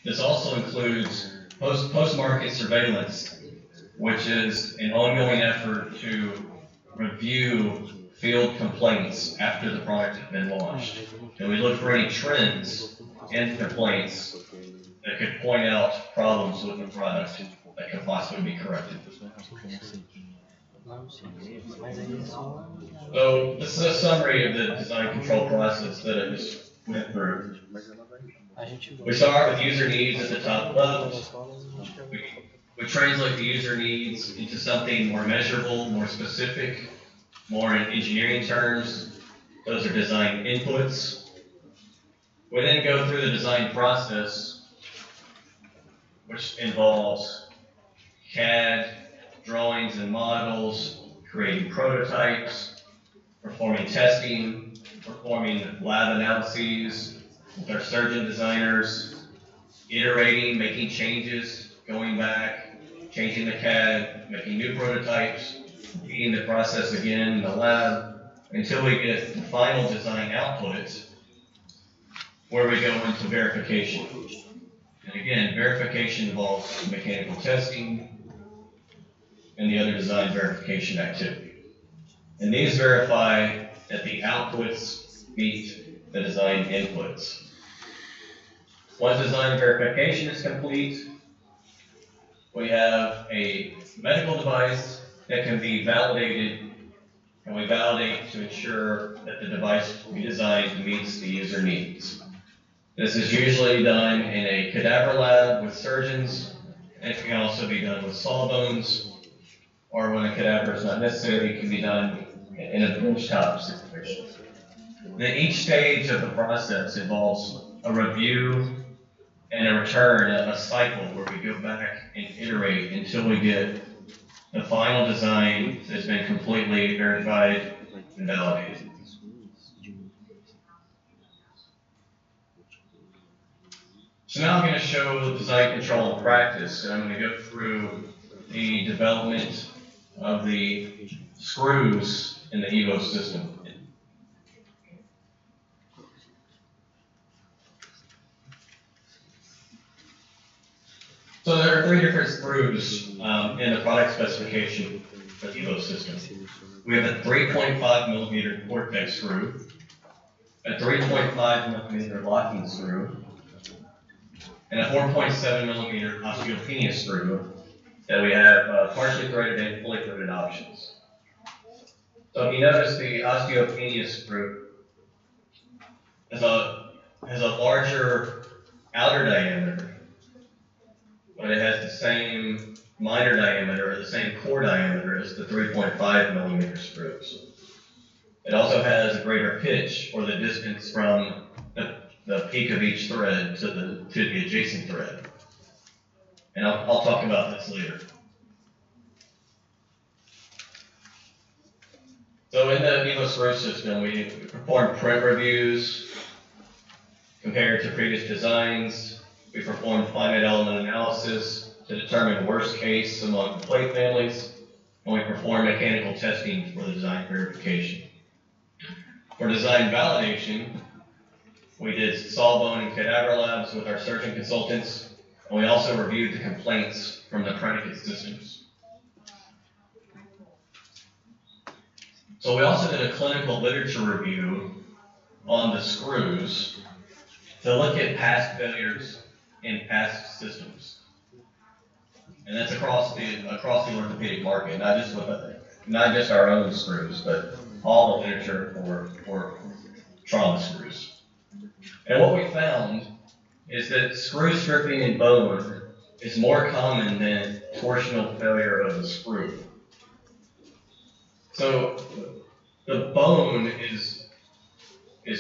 This also includes post-market surveillance, which is an ongoing effort to review field complaints after the product has been launched. And we look for any trends in complaints that could point out problems with the product that could possibly be corrected. So this is a summary of the design control process that I just went through. We start with user needs at the top left. We translate the user needs into something more measurable, more specific, more in engineering terms. Those are design inputs. We then go through the design process, which involves CAD, drawings and models, creating prototypes, performing testing, performing lab analyses with our surgeon designers, iterating, making changes, going back, changing the CAD, making new prototypes, repeating the process again in the lab until we get the final design output where we go into verification. And again, verification involves mechanical testing and the other design verification activity. And these verify that the outputs meet the design inputs. Once design verification is complete, we have a medical device that can be validated, and we validate to ensure that the device we designed meets the user needs. This is usually done in a cadaver lab with surgeons, and it can also be done with sawbones, or when a cadaver is not necessary, it can be done in a benchtop situation. Then each stage of the process involves a review and a return, a cycle where we go back and iterate until we get the final design that's been completely verified and validated. So now I'm going to show design control in practice, and I'm going to go through the development of the screws in the EVO system. So there are 3 different screws in the product specification for the EVO system. We have a 3.5 millimeter Cortex screw, a 3.5 millimeter locking screw, and a 4.7 millimeter osteopenia screw that we have partially threaded and fully threaded options. So if you notice, the osteopenia screw has a larger outer diameter, but it has the same minor diameter, or the same core diameter as the 3.5 millimeter screws. It also has a greater pitch, or the distance from the peak of each thread to the adjacent thread. And I'll talk about this later. So in the EVO screw system, we perform print reviews, compared to previous designs. We perform finite element analysis to determine worst case among plate families, and we perform mechanical testing for the design verification. For design validation, we did sawbone and cadaver labs with our surgeon consultants, and we also reviewed the complaints from the predicate systems. So we also did a clinical literature review on the screws to look at past failures in past systems. And that's across the orthopedic market, not just our own screws, but all the literature for trauma screws. And what we found is that screw stripping in bone is more common than torsional failure of the screw. So the bone is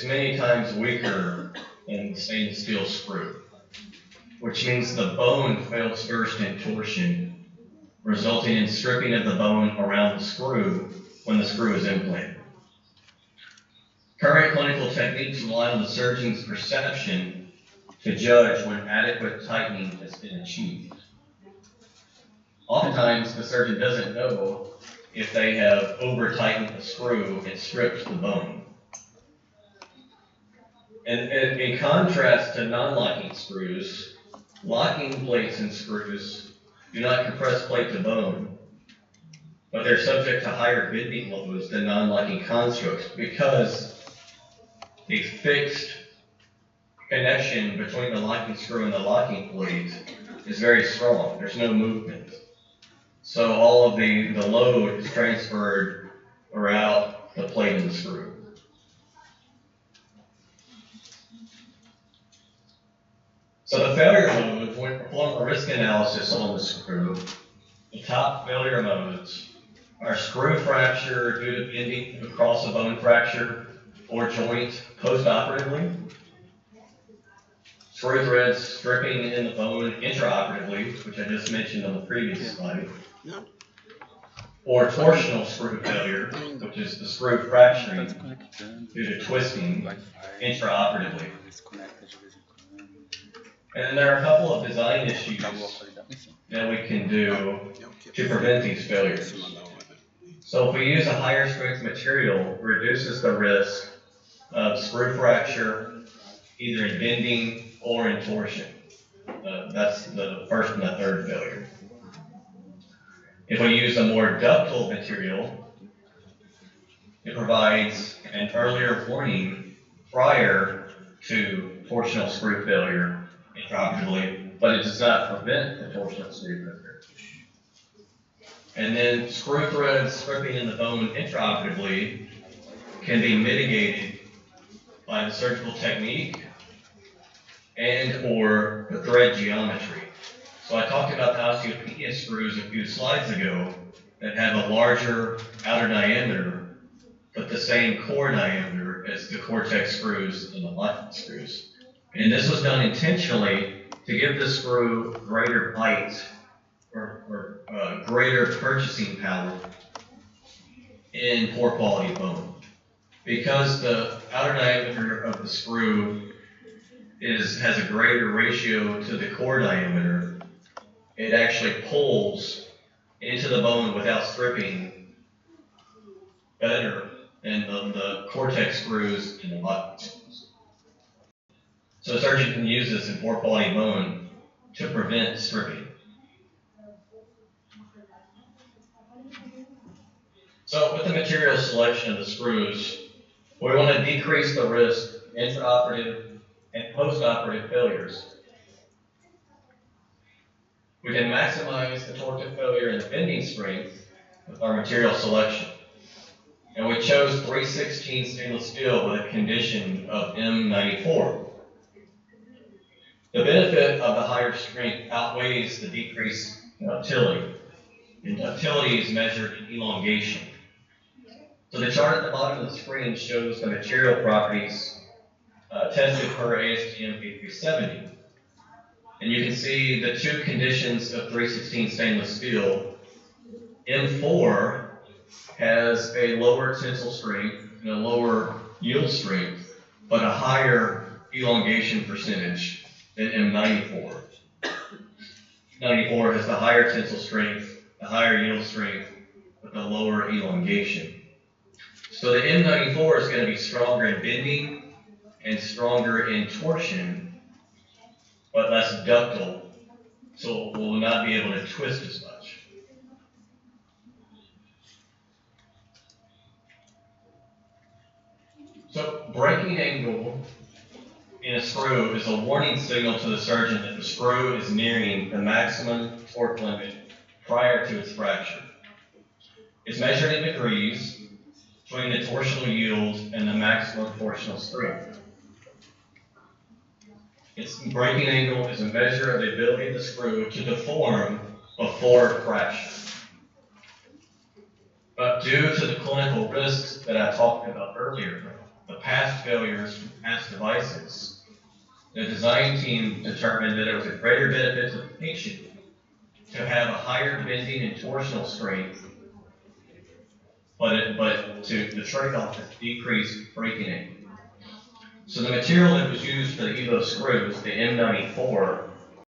many times weaker than the stainless steel screw, which means the bone fails first in torsion, resulting in stripping of the bone around the screw when the screw is implanted. Current clinical techniques rely on the surgeon's perception to judge when adequate tightening has been achieved. Oftentimes, the surgeon doesn't know if they have over-tightened the screw and stripped the bone. And in contrast to non-locking screws, locking plates and screws do not compress plate to bone, but they're subject to higher bending loads than non-locking constructs because the fixed connection between the locking screw and the locking plate is very strong. There's no movement. So all of the load is transferred throughout the plate and the screw. So the failure modes, when we perform a risk analysis on the screw, the top failure modes are screw fracture due to bending across a bone fracture or joint post-operatively, screw threads stripping in the bone intraoperatively, which I just mentioned on the previous slide, or torsional screw failure, which is the screw fracturing due to twisting intraoperatively. And then there are a couple of design issues that we can do to prevent these failures. So if we use a higher strength material, it reduces the risk of screw fracture, either in bending or in torsion. That's the first and the third failure. If we use a more ductile material, it provides an earlier warning prior to torsional screw failure intraoperatively, but it does not prevent the torsional screw failure. And then screw threads stripping in the bone intraoperatively can be mitigated by the surgical technique and or the thread geometry. So I talked about the osteopenia screws a few slides ago that have a larger outer diameter, but the same core diameter as the Cortex screws and the locking screws. And this was done intentionally to give the screw greater bite or greater purchasing power in poor quality bone. Because the outer diameter of the screw has a greater ratio to the core diameter, it actually pulls into the bone without stripping better than the Cortex screws and the locking screws. So a surgeon can use this in poor quality bone to prevent stripping. So with the material selection of the screws, we want to decrease the risk of intraoperative and post-operative failures. We can maximize the torque failure and the bending strength with our material selection. And we chose 316 stainless steel with a condition of M94. The benefit of the higher strength outweighs the decreased ductility. And ductility is measured in elongation. So the chart at the bottom of the screen shows the material properties tested per ASTM 8370. And you can see the two conditions of 316 stainless steel. M4 has a lower tensile strength and a lower yield strength, but a higher elongation percentage than M94. 94 has the higher tensile strength, the higher yield strength, but the lower elongation. So the M94 is going to be stronger in bending and stronger in torsion, but less ductile, so it will not be able to twist as much. So breaking angle in a screw is a warning signal to the surgeon that the screw is nearing the maximum torque limit prior to its fracture. It's measured in degrees between the torsional yield and the maximum torsional strength. Its breaking angle is a measure of the ability of the screw to deform before fracture. But due to the clinical risks that I talked about earlier, the past failures from past devices, the design team determined that it was a greater benefit to the patient to have a higher bending and torsional strength, but the trade-off is decreased breaking angle. So the material that was used for the EVO screws, the M94,